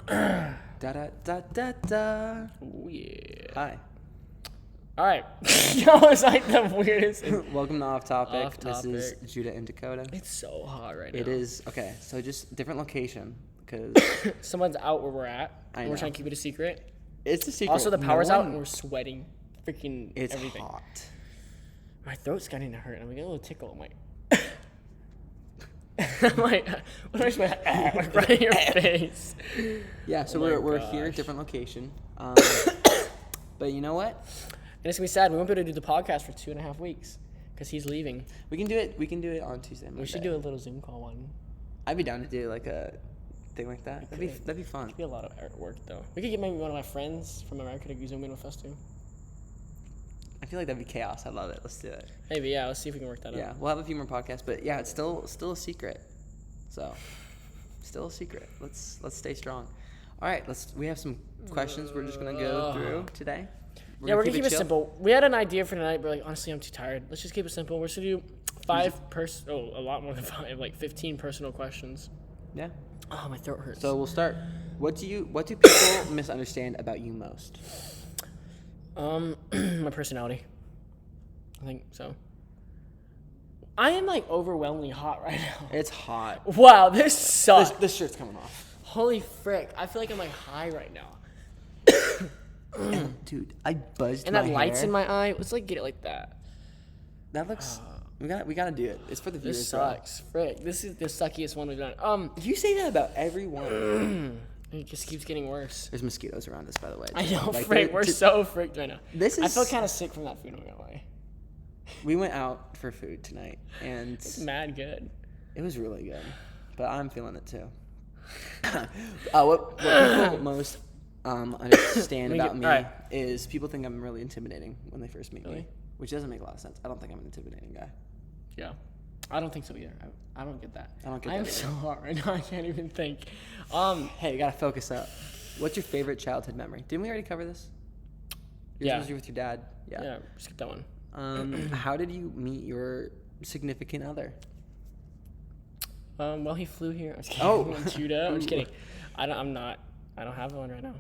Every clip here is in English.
Da da da da da. Oh yeah. Hi. All right. That was like the weirdest. Welcome to Off Topic. Off This Topic. is Judah and Dakota. It's so hot right now. It is okay. So just different location because Someone's out where we're at. And we're know. trying to keep it a secret. it's a secret. Also, the power's No out one- and we're sweating. Freaking It's everything. hot. My throat's starting to hurt. I'm getting a little tickle. I'm like, I'm like, what am I supposed to like right in your face? Yeah. So Oh my we're here, gosh. different location. But you know what? And it's gonna be sad. We won't be able to do the podcast for 2.5 weeks because he's leaving. We can do it. We can do it on Tuesday. We should do a little Zoom call one. I'd be down to do like a thing like that. That'd be fun. It'd be a lot of work though. We could get maybe one of my friends from America to Zoom in with us too. I feel like that'd be chaos. I love it. Let's do it. Maybe, yeah. Let's see if we can work that Yeah, out. we'll have a few more podcasts, but yeah, it's still a secret. So, still a secret. Let's stay strong. All right, we have some questions we're just gonna go through today. We're gonna keep it chill. simple. We had an idea for tonight, but like honestly, I'm too tired. Let's just keep it simple. We're just gonna do a lot more than 5, like 15 personal questions. Yeah. Oh, my throat hurts. So we'll start. What do people misunderstand about you most? My personality. I think so. I am like overwhelmingly hot right now. It's hot. Wow, this sucks. This shirt's coming off. Holy frick! I feel like I'm like high right now. Dude, I buzzed And my that light's hair. in my eye. Let's like get it like that. That looks. We gotta do it. It's for the viewers. This bro. sucks. Frick. This is the suckiest one we've done. You say that about everyone. It just keeps getting worse. There's mosquitoes around us, by the way. I know, Like, frick. they're- We're so fricked right now. This I is- feel kind of sick from that food. I'm not gonna lie. We went out for food tonight, and It's mad good. it was really good. But I'm feeling it too. What people most understand Make about it- me alright. is people think I'm really intimidating when they first meet me, Really? which doesn't make a lot of sense. I don't think I'm an intimidating guy. Yeah. I don't think so either. I don't get that. I don't get I am that so either. hot right now. I can't even think. Hey, you gotta focus up. What's your favorite childhood memory? Didn't we already cover this? Yours Yeah. was with your dad. Yeah. Skip that one. How did you meet your significant other? Well, he flew here. I'm just kidding. Oh. Judah. I'm just kidding. I don't have one right now.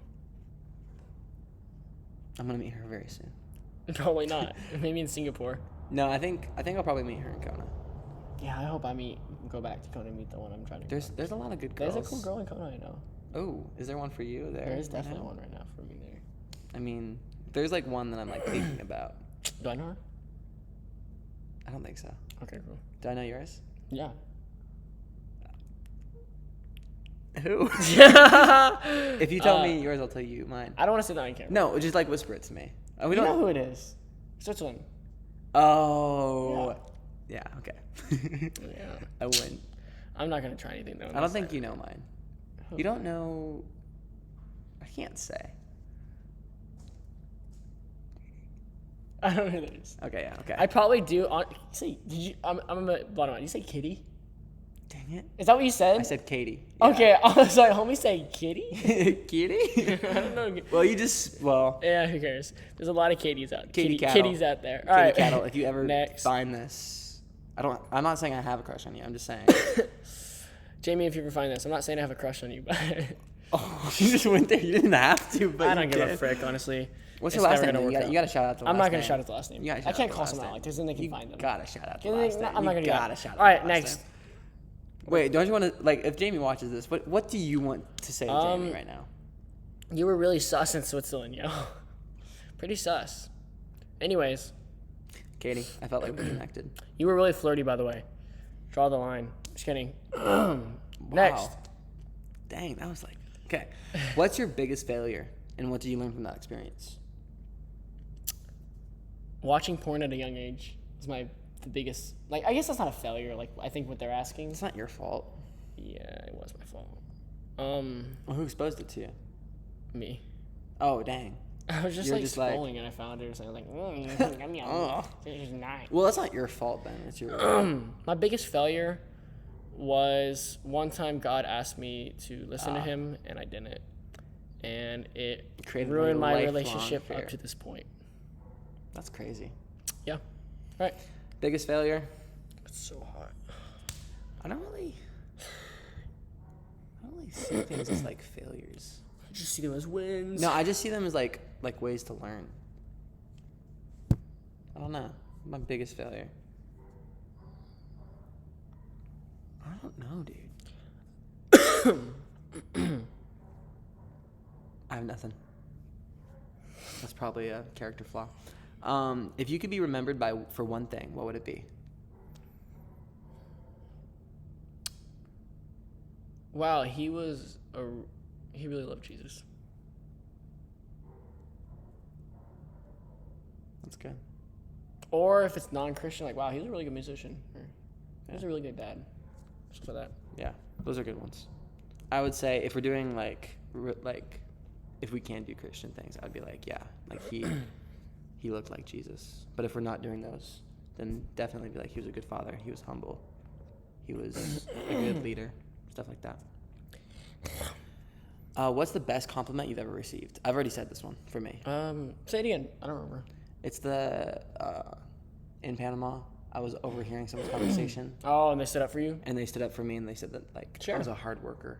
I'm gonna meet her very soon. Probably not. Maybe in Singapore. No, I think I'll probably meet her in Kona. Yeah, I hope go back to Kona and meet the one I'm trying to. There's a lot of good girls. There's a cool girl in Kona, I know. Oh, is there one for you there? There is right definitely now? one right now for me there. I mean, there's like one that I'm like thinking about. Do I know her? I don't think so. Okay, cool. Do I know yours? Yeah. Who? Yeah. If you tell me yours, I'll tell you mine. I don't want to sit down on camera. No, just like whisper it to me. We You don't know who it is. Switzerland. Oh. Yeah. Okay. Yeah. I win. I'm not gonna try anything though. I don't think you know mine. You don't know. I can't say. I don't know who that is. Okay. Yeah. Okay. I probably do. Say, did you? I'm a bottom line. You say Kitty? Dang it. Is that what you said? I said Katie. Okay, I was like, homie, say Kitty. Kitty? I don't know. Well, Yeah, who cares? There's a lot of Katies out. Katie cattle. Kitties out there. All Kitty right. cattle. If you ever Next. find this, I'm not saying I have a crush on you. I'm just saying. Jamie, if you ever find this, I'm not saying I have a crush on you, but Oh, you just went there. You didn't have to, but I don't you give a did. frick, honestly. What's It's your last never name? gonna You work gotta out. shout out the last name. I'm not gonna shout out the last name. You gotta I shout can't out call the someone last out like name. this, then they can You find them. gotta shout out the Then last they- name. I'm not gonna do that. gotta shout out All right, the last next. name. Wait, don't you want to, like, if Jamie watches this, what do you want to say to Jamie right now? You were really sus in Switzerland, yo. Pretty sus. Anyways, Katie, I felt like we connected. you were really flirty, by the way. Draw the line. Just kidding. Next. Wow. Dang, that was like, okay. What's your biggest failure, and what did you learn from that experience? Watching porn at a young age is the biggest. Like, I guess that's not a failure. Like, I think what they're asking. It's not your fault. Yeah, it was my fault. Well, who exposed it to you? Me. Oh, dang. I was just You were like just like- scrolling and I found it. So I was like, yum, yum. Oh. It's nice. Well, that's not your fault then. It's your My biggest failure was one time God asked me to listen to Him and I didn't, and it Created ruined a my lifelong relationship fear. up to this point. That's crazy. Yeah. All right. Biggest failure? It's so hot. I don't really really see things as like failures. I just see them as wins. No, I just see them as like ways to learn. I don't know. My biggest failure. I don't know, dude. I have nothing. That's probably a character flaw. If you could be remembered for one thing, what would it be? Wow, he really loved Jesus. That's good. Or if it's non-Christian, like, wow, he was a really good musician. Or he was a really good dad. Just for that. Yeah, those are good ones. I would say if we're doing if we can't do Christian things, I'd be like, yeah, like he looked like Jesus. But if we're not doing those, then definitely be like, he was a good father. He was humble. He was a good leader. Stuff like that. What's the best compliment you've ever received? I've already said this one for me. Say it again. I don't remember. It's in Panama, I was overhearing someone's conversation. Oh, and they stood up for you? And they stood up for me, and they said that, Sure. I was a hard worker.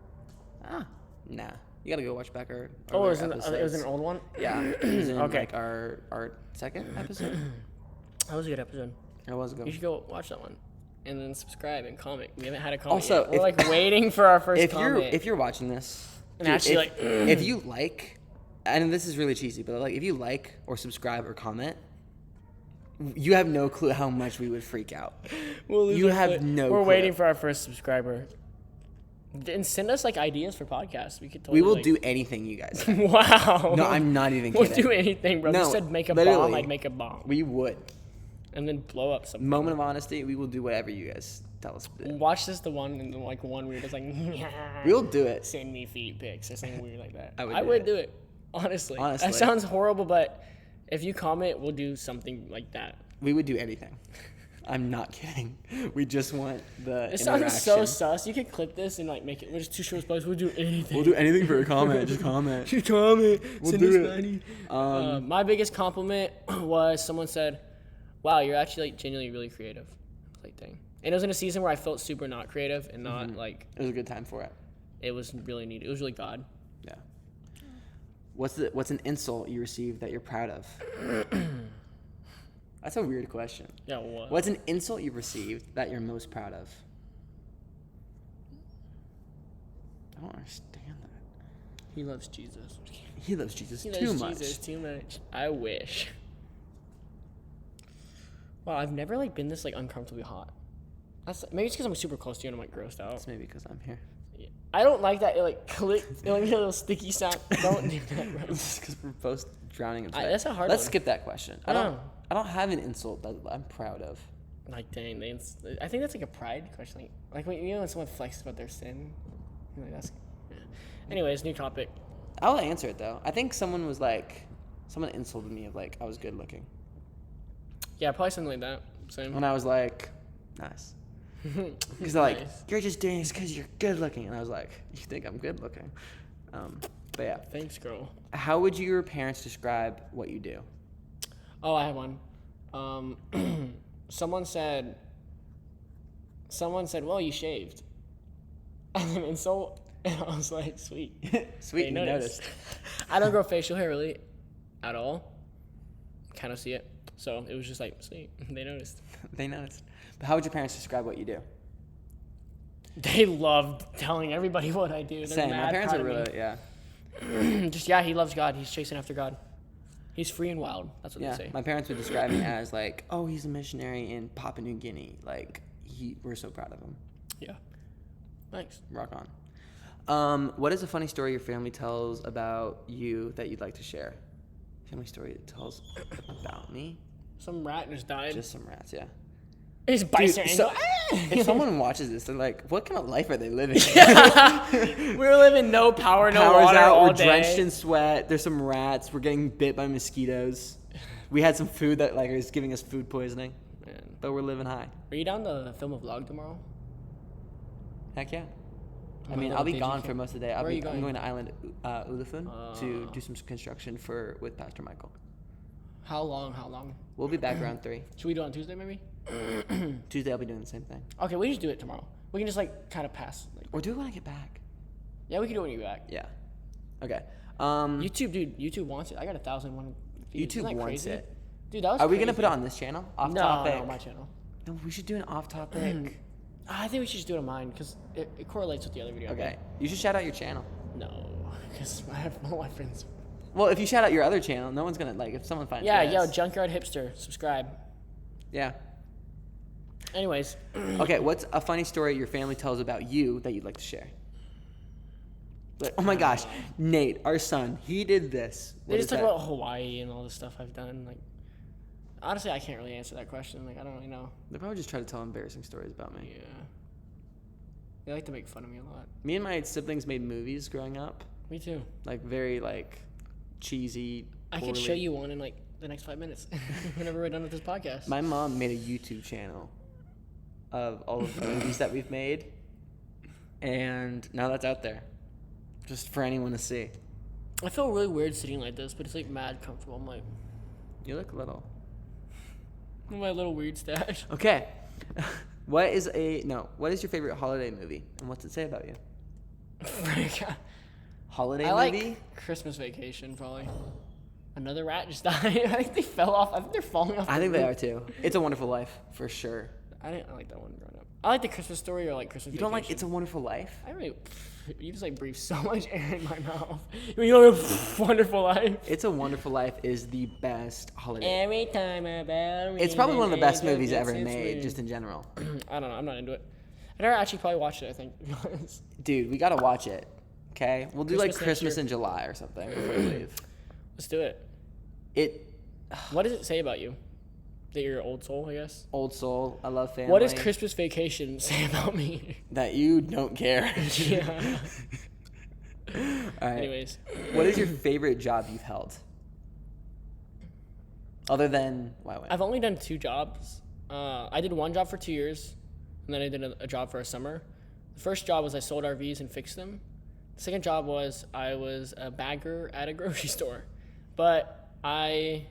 Nah. You gotta go watch back our it was an old one? Yeah. It was in, okay. Our second episode. That was a good episode. It was good. You should go watch that one. And then subscribe and comment. We haven't had a comment Also, yet. We're waiting for our first comment. If you're watching this, and dude, actually if you like, and this is really cheesy, but if you like or subscribe or comment, you have no clue how much we would freak out. You have no clue. We're waiting for our first subscriber. And send us ideas for podcasts. We could totally. We will do anything, you guys. Wow. No, I'm not even kidding. We'll do anything, bro. No, You said make a literally. bomb, I'd make a bomb. We would. And then blow up something. Moment of honesty, we will do whatever you guys tell us to do. Watch this, the one, and one weird is We'll do it. Send me feet pics or something weird like that. I would do it. Honestly. That sounds horrible, but if you comment, we'll do something like that. We would do anything. I'm not kidding. We just want the It interaction. sounds so sus. You could clip this and make it. We're just 2 short spots. We'll do anything. We'll do anything for a comment. Just comment. Just comment. We'll Send do us it. money. My biggest compliment was someone said, "Wow, you're actually genuinely really creative." Thing. And it was in a season where I felt super not creative and not It was a good time for it. It was really neat. It was really God. Yeah. What's an insult you received that you're proud of? That's a weird question. Yeah, what? What's an insult you've received that you're most proud of? I don't understand that. He loves Jesus. He loves Jesus He too loves much. Jesus too much. I wish. Wow, I've never been this uncomfortably hot. Maybe it's because I'm super close to you and I'm grossed out. It's maybe because I'm here. Yeah. I don't like that. It click. It a little sticky sound. Don't do that, bro. It's because we're both drowning in sweat. That's a hard Let's one. skip that question. I don't have an insult that I'm proud of. Dang, I think that's a pride question. When someone flexes about their sin. That's. Yeah. Anyways, new topic. I'll answer it though. I think someone insulted me of I was good looking. Yeah, probably something like that. Same. And I was like, nice. Because they're nice. You're just doing this because you're good looking. And I was like, you think I'm good looking? But yeah. Thanks, girl. How would your parents describe what you do? Oh, I have one. Someone said, well, you shaved. And then insult. And I was like, sweet. Sweet, you noticed. I don't grow facial hair really at all. Kind of see it. So it was just sweet. They noticed. They noticed. But how would your parents describe what you do? They loved telling everybody what I do. They're Same. mad My parents proud are of really, yeah. He loves God. He's chasing after God. He's free and wild. That's what they say. My parents would describe me as oh, he's a missionary in Papua New Guinea. We're so proud of him. Yeah. Thanks. Rock on. What is a funny story your family tells about you that you'd like to share? Family story that tells about me? Some rat just died. Just some rats, yeah. He's biting. If someone watches this, they're like, what kind of life are they living? We're living no power, no Power's water out, all we're day. drenched in sweat. There's some rats. We're getting bit by mosquitoes. We had some food that is giving us food poisoning. Man. But we're living high. Are you down to film a vlog tomorrow? Heck yeah. I mean, I'll be gone for most of the day. Where are you going? I'm going to Island Ulufun to do some construction with Pastor Michael. How long? We'll be back around 3. Should we do it on Tuesday maybe? Tuesday I'll be doing the same thing. Okay, we just do it tomorrow. We can just kind of pass. Or do it when I get back. Yeah, we can do it when you're back. Yeah. Okay. YouTube, dude. YouTube wants it. I got 1,001 views. YouTube Isn't that wants crazy? it. Dude, that was Are we crazy. gonna put it on this channel? Off No, topic. no, my channel. No, we should do an off topic. I think we should just do it on mine because it correlates with the other video. Okay. You should shout out your channel. No, because I have all my friends. Well, if you shout out your other channel, no one's gonna like. If someone finds Yeah, yours. yo, Junkyard Hipster, subscribe. Yeah. Anyways. Okay, what's a funny story your family tells about you that you'd like to share? Like, oh my gosh, Nate, our son, he did this. They just talk about Hawaii and all the stuff I've done. Like, honestly, I can't really answer that question. Like, I don't really know. They probably just try to tell embarrassing stories about me. Yeah. They like to make fun of me a lot. Me and my siblings made movies growing up. Me too. Like, very, like, cheesy. I could show you one in, like, the next 5 minutes whenever we're done with this podcast. My mom made a YouTube channel of all of the movies that we've made. And now that's out there. Just for anyone to see. I feel really weird sitting like this, but it's, like, mad comfortable. I'm like... You look little. My little weird stash. Okay. What is your favorite holiday movie? And what's it say about you? Holiday I movie? like Christmas Vacation, probably. Another rat just died. I think they fell off. I think they're falling off. I think they are too. It's a Wonderful Life, for sure. I didn't like that one growing up. I like the Christmas Story or like Christmas You Vacation. don't like It's a Wonderful Life? I really... You just like breathe so much air in my mouth. You don't have Wonderful Life. It's a Wonderful Life is the best holiday. Every time I bow, It's probably one of the best angel movies gets ever its made, wings. just in general. I don't know. I'm not into it. I never actually probably watched it, I think. Dude, we gotta watch it. Okay? We'll do like Christmas next Christmas year. in July or something before we leave. Let's do it. It What does it say about you? That you're an old soul, I guess? Old soul. I love family. What does Christmas Vacation say about me? That you don't care. Yeah. All right. Anyways. What is your favorite job you've held? Other than YWAM. I've only done 2 jobs. I did 1 job for 2 years, and then I did a job for a summer. The first job was I sold RVs and fixed them. The second job was I was a bagger at a grocery store. But I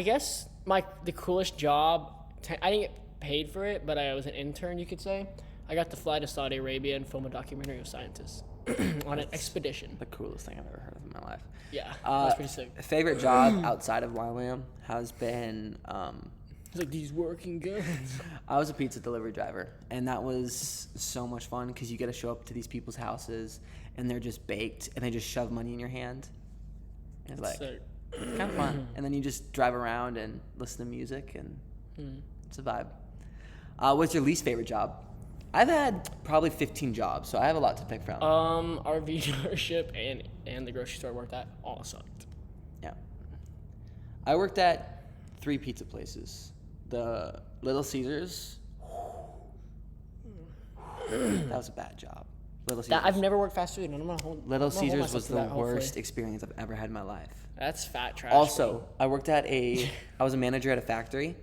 guess the coolest job, I didn't get paid for it, but I was an intern, you could say. I got to fly to Saudi Arabia and film a documentary of scientists on an expedition. The coolest thing I've ever heard of in my life. Yeah, that's pretty sick. Favorite job outside of YWAM has been... It's like these working guns. I was a pizza delivery driver, and that was so much fun because you get to show up to these people's houses, and they're just baked, and they just shove money in your hand. And it's like, Sick. it's kind of fun. And then you just drive around and listen to music, and it's a vibe. What's your least favorite job? I've had probably 15 jobs, so I have a lot to pick from. RV dealership and the grocery store I worked at all sucked. Yeah. I worked at 3 pizza places. The Little Caesars. That was a bad job. Little Caesars. I've never worked fast food, and I'm gonna hold. Little I'm gonna hold Caesars myself was to the that, hopefully. worst experience I've ever had in my life. That's fat trash. Also, I worked at I was a manager at a factory.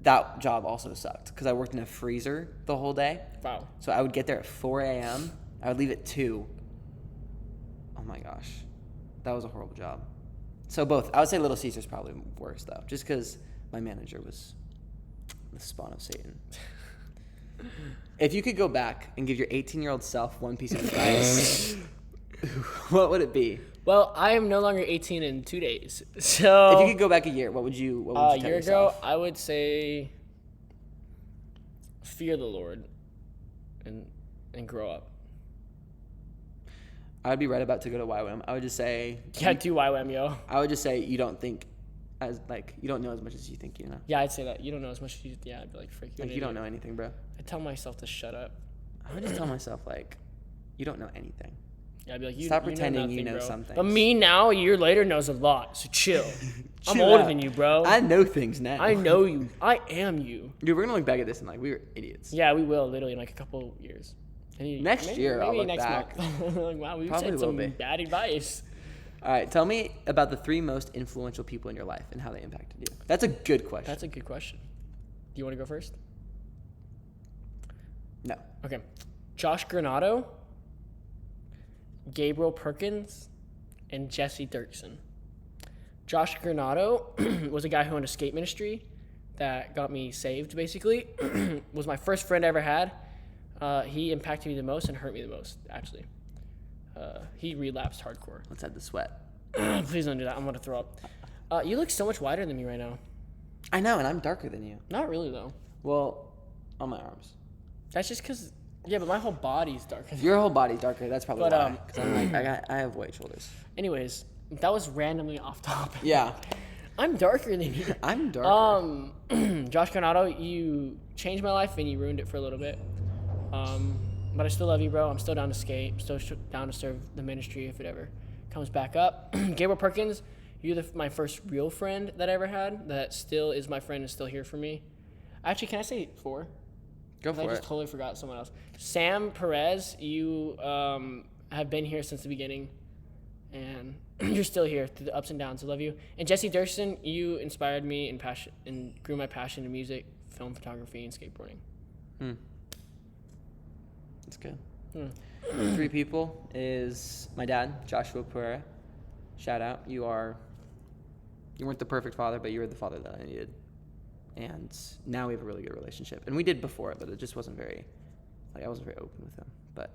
That job also sucked because I worked in a freezer the whole day. Wow. So I would get there at 4 a.m. I would leave at 2. Oh my gosh. That was a horrible job. So both. I would say Little Caesars probably worse though, just because my manager was the spawn of Satan. If you could go back and give your 18-year-old self one piece of advice, what would it be? Well, I am no longer 18 in 2 days. So If you could go back a year, what would you tell a year yourself? ago, I would say fear the Lord and grow up. I would be right about to go to YWAM. I would just say Yeah, do YWAM, yo. I would just say you don't think you don't know as much as you think you know. Yeah, I'd say that. You don't know as much as you. Yeah, I'd be like, freak you. Like you don't know anything, bro. I tell myself to shut up. I would just tell myself like you don't know anything. Yeah, I'd be like, Stop you pretending know you nothing, know bro. something. But me now, a year later, knows a lot. So chill. I'm Chill older out. than you, bro. I know things now. I know you. I am you. Dude, we're gonna look back at this and like we were idiots. Yeah, we will literally in like a couple years. Next year, I'll look next back. month. Like, wow, we've Probably said will some be. bad advice. All right, tell me about the 3 most influential people in your life and how they impacted you. That's a good question. That's a good question. Do you want to go first? No. Okay. Josh Granado, Gabriel Perkins, and Jesse Dirksen. Josh Granado was a guy who owned a skate ministry that got me saved, basically. Was my first friend I ever had. He impacted me the most and hurt me the most, actually. He relapsed hardcore. Let's add the sweat. Please don't do that. I'm going to throw up. You look so much whiter than me right now. I know, and I'm darker than you. Not really, though. Well, on my arms. That's just because... Yeah, but my whole body's darker. Your whole body's darker. That's probably But, why. Because I'm like, I have white shoulders. Anyways, that was randomly off topic. Yeah. I'm darker than you. I'm darker. Josh Conato, you changed my life and you ruined it for a little bit. But I still love you, bro. I'm still down to skate. I'm still down to serve the ministry if it ever comes back up. Gabriel Perkins, you're my first real friend that I ever had that still is my friend and still here for me. Actually, can I say 4? Go for it. I just totally forgot someone else. Sam Perez, you have been here since the beginning, and you're still here through the ups and downs. I love you. And Jesse Durston, you inspired me and grew my passion in music, film photography, and skateboarding. That's good. 3 people is my dad, Joshua Pereira. Shout out. You weren't the perfect father, but you were the father that I needed. And now we have a really good relationship. And we did before, but it just wasn't very, I wasn't very open with him. But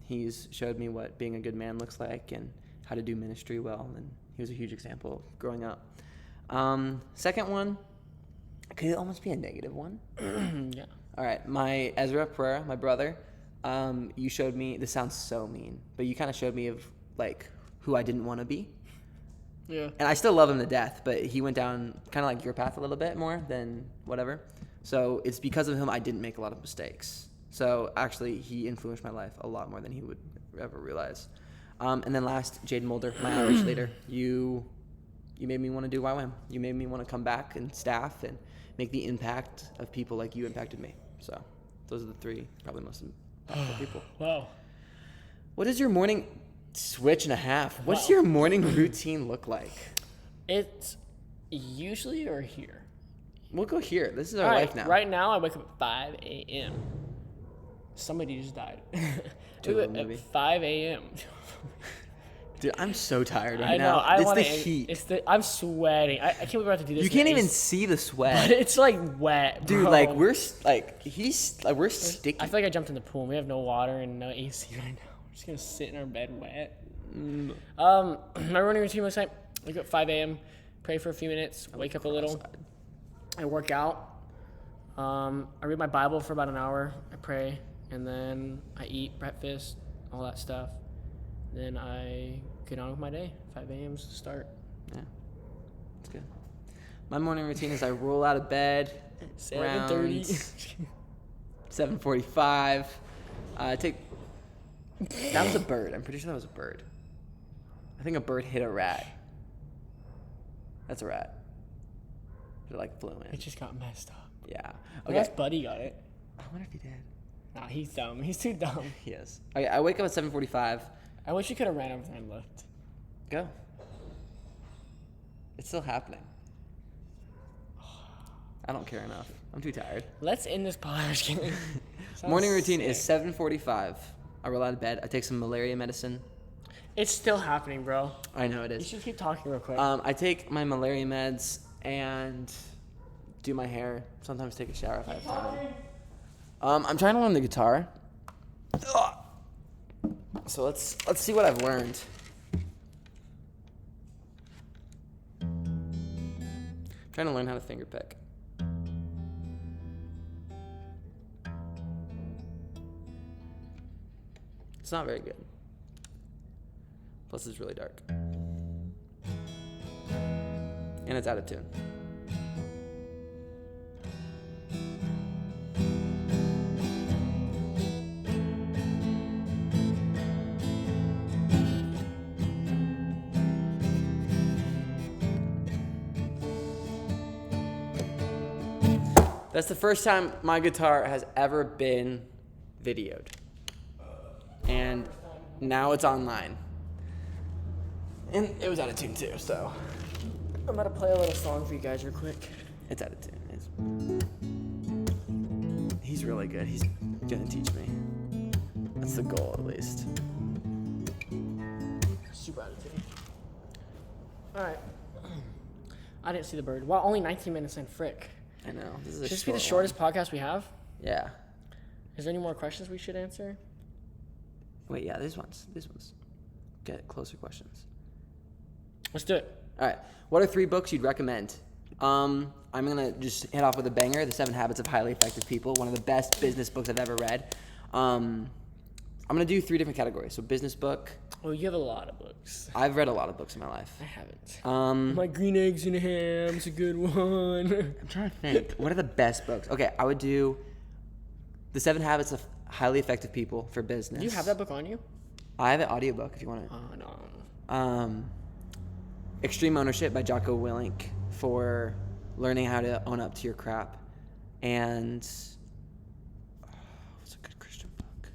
he's showed me what being a good man looks like and how to do ministry well. And he was a huge example growing up. Second one, could it almost be a negative one? Yeah. All right. My Ezra Pereira, my brother, you showed me, this sounds so mean, but you kind of showed me of like who I didn't want to be. Yeah. And I still love him to death, but he went down kind of like your path a little bit more than whatever. So it's because of him I didn't make a lot of mistakes. So actually, he influenced my life a lot more than he would ever realize. And then last, Jaden Mulder, my outreach leader. You made me want to do YWAM. You made me want to come back and staff and make the impact of people like you impacted me. So those are the 3 probably most impactful people. Wow. What is your morning... Switch and a half. What's your morning routine look like? It's usually or here. We'll go here. This is our All life now. Right now, I wake up at 5 a.m. Somebody just died. At 5 a.m. Dude, I'm so tired right I know. now. It's the heat. I'm sweating. I can't believe we're about to do this. You can't even see the sweat. But it's like wet, dude. Bro. Like we're sticky. I feel like I jumped in the pool. And we have no water and no AC right now. We're just gonna sit in our bed wet. My morning routine looks like wake up at 5 a.m. Pray for a few minutes. Wake up a little. I work out. I read my Bible for about an hour. I pray, and then I eat breakfast, all that stuff. Then I get on with my day. 5 a.m. is the start. Yeah, that's good. My morning routine is I roll out of bed 7:30. 7:45. That was a bird. I'm pretty sure that was a bird. I think a bird hit a rat. That's a rat. It like flew in. It just got messed up. Yeah. Okay. Unless Buddy got it. I wonder if he did. Nah, he's dumb. He's too dumb. He is. Okay, I wake up at 7:45. I wish you could have ran over there and looked. Go. It's still happening. I don't care enough. I'm too tired. Let's end this podcast. Morning routine is 7:45. I roll out of bed. I take some malaria medicine. It's still happening, bro. I know it is. You should keep talking real quick. I take my malaria meds and do my hair. Sometimes take a shower if I have time. I'm trying to learn the guitar. So let's see what I've learned. I'm trying to learn how to finger pick. It's not very good. Plus it's really dark. And it's out of tune. That's the first time my guitar has ever been videoed. And now it's online. And it was out of tune too, so. I'm about to play a little song for you guys real quick. It's out of tune. He's really good. He's gonna teach me. That's the goal, at least. Super out of tune. Alright. I didn't see the bird. Wow, only 19 minutes in, frick. I know. This is Should this be the shortest podcast we have? Yeah. Is there any more questions we should answer? Wait, yeah, these ones. Get closer questions. Let's do it. All right. What are 3 books you'd recommend? I'm going to just hit off with a banger, The 7 Habits of Highly Effective People, one of the best business books I've ever read. I'm going to do 3 different categories. So business book. Oh, you have a lot of books. I've read a lot of books in my life. I haven't. My Green Eggs and Ham's a good one. I'm trying to think. What are the best books? Okay, I would do The 7 Habits of Highly Effective People for business. Do you have that book on you? I have an audiobook if you want it. Oh, no. Extreme Ownership by Jocko Willink for learning how to own up to your crap. And what's a good Christian book?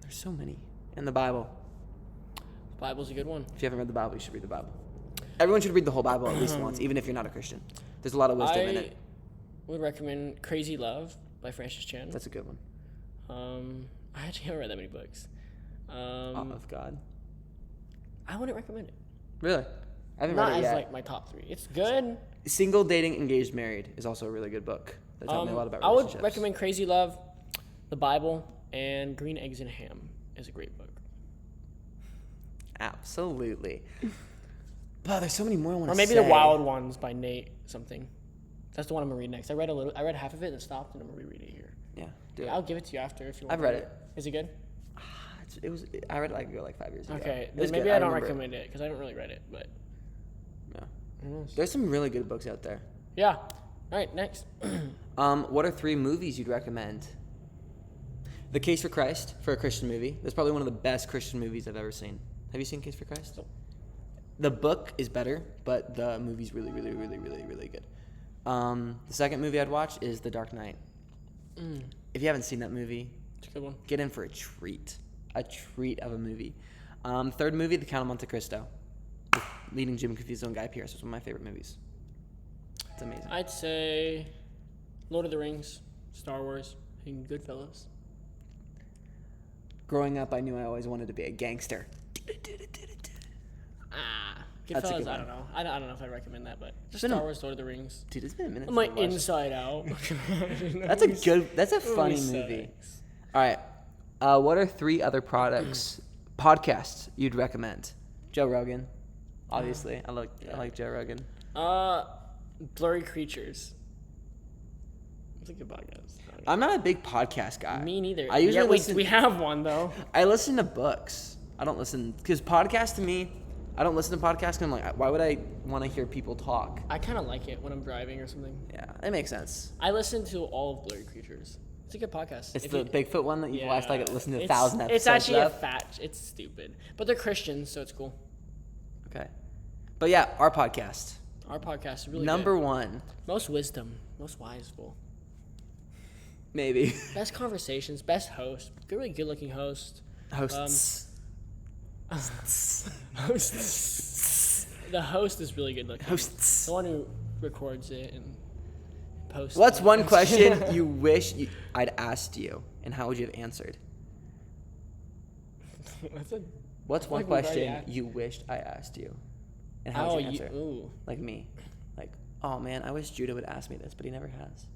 There's so many. And the Bible. The Bible's a good one. If you haven't read the Bible, you should read the Bible. Everyone should read the whole Bible at least once, even if you're not a Christian. There's a lot of wisdom in it. I would recommend Crazy Love by Francis Chan. That's a good one. I actually haven't read that many books. Of God. I wouldn't recommend it. Really? I haven't Not read it as yet. like my top 3. It's good. Single, Dating, Engaged, Married is also a really good book. That taught me a lot about relationships. I would recommend Crazy Love, the Bible, and Green Eggs and Ham is a great book. Absolutely. Wow, there's so many more I want to say. Or maybe The Wild Ones by Nate something. That's the one I'm gonna read next. I read half of it and stopped, and I'm gonna reread it here. Yeah, do it. I'll give it to you after if you want. I've read it. Is it good? I read it like 5 years ago. Okay, It was then maybe good. I don't remember recommend it because I haven't really read it, but Yeah. who knows? There's some really good books out there. Yeah. All right, next. What are 3 movies you'd recommend? The Case for Christ, for a Christian movie. That's probably one of the best Christian movies I've ever seen. Have you seen Case for Christ? Nope. The book is better, but the movie's really, really, really, really, really good. The second movie I'd watch is The Dark Knight. If you haven't seen that movie, It's a good one. get in for a treat of a movie. Third movie, The Count of Monte Cristo, with leading Jim Caviezel and Guy Pearce. It's one of my favorite movies. It's amazing. I'd say Lord of the Rings, Star Wars, and Goodfellas. Growing up, I knew I always wanted to be a gangster. That's a Goodfellas, good I one. don't know. I don't know if I'd recommend that, but just been Star a- Wars, Lord of the Rings. Dude, it's been a minute. I'm since like I watched it. Inside Out. That's a funny movie. All right. What are 3 other podcasts you'd recommend? Joe Rogan, obviously. I like Joe Rogan. Blurry Creatures. It's a good podcast. I'm not a big podcast guy. Me neither. I usually we have one though. I listen to books. I don't listen because podcasts to me. I don't listen to podcasts. 'Cause I'm like, why would I want to hear people talk? I kind of like it when I'm driving or something. Yeah, it makes sense. I listen to all of Blurry Creatures. It's a good podcast. It's the Bigfoot one that you've watched. Like, listened to 1,000 episodes. It's actually of. It's stupid, but they're Christians, so it's cool. Okay, but yeah, our podcast. Our podcast is really Number good. 1, Most wisdom, most wiseful, maybe. best conversations, best host, really good looking host. Hosts. Hosts. The host is really good looking. Hosts. The one who records it and posts. What's it. one question you wish I'd asked you, and how would you have answered? What's one like we've already question asked. you wished I asked you, and how would you answer? Ooh. Like me, like, oh man, I wish Judah would ask me this, but he never has.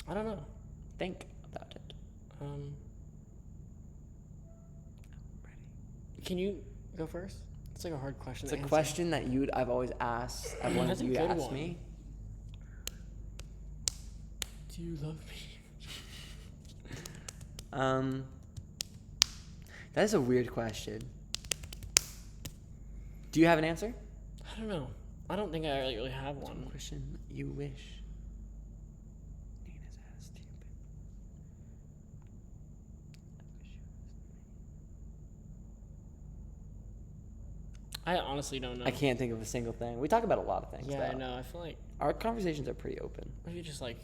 I don't know. Think about it. Can you go first? It's like a hard question. It's to a answer. question that I've always asked. I've wanted That's a you to good ask one. me. Do you love me? That is a weird question. Do you have an answer? I don't know. I don't think I really have one. Question you wish Nina's asked you. I honestly don't know. I can't think of a single thing. We talk about a lot of things. Yeah, I though. know. I feel like Our conversations are pretty open. maybe just like,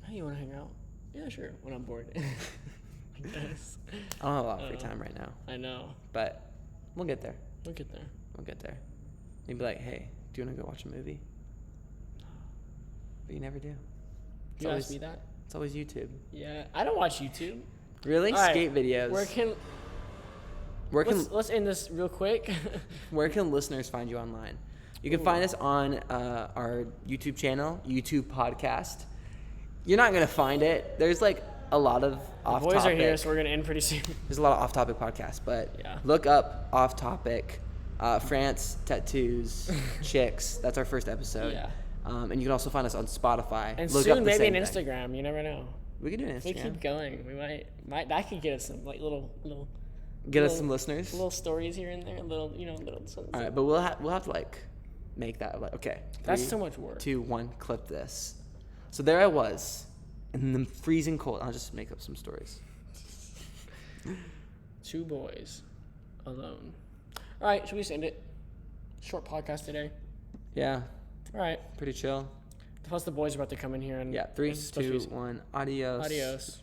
hey, you want to hang out? Yeah, sure. When I'm bored. I guess. I don't have a lot of free time right now, I know. but we'll get there. We'll get there. We'll get there. You'd be like, hey, do you want to go watch a movie? But you never do. It's You always, asked me that? It's always YouTube. Yeah. I don't watch YouTube. Really? All right, Skate videos. Let's end this real quick. Where can listeners find you online? You can find us on our YouTube channel, YouTube Podcast. You're not gonna find it. There's like a lot of off Boys topic. are here, so we're gonna end pretty soon. There's a lot of off-topic podcasts, but Yeah. look up off-topic, France, tattoos, chicks. That's our first episode. Yeah. And you can also find us on Spotify. And look soon up the maybe an same thing. Instagram. You never know. We could do an If we Instagram. keep going, we might that could get us some like little Get us little- some listeners. little stories here and there, little something. All right, but we'll have to like make that like okay. That's 3, so much work. 2, 1, clip this. So there I was in the freezing cold. I'll just make up some stories. 2 boys alone. All right, should we just end it? Short podcast today. Yeah, All right. pretty chill. Plus the boys are about to come in here and Yeah, 3, it's supposed to 2, be- 1. Adios. Adios.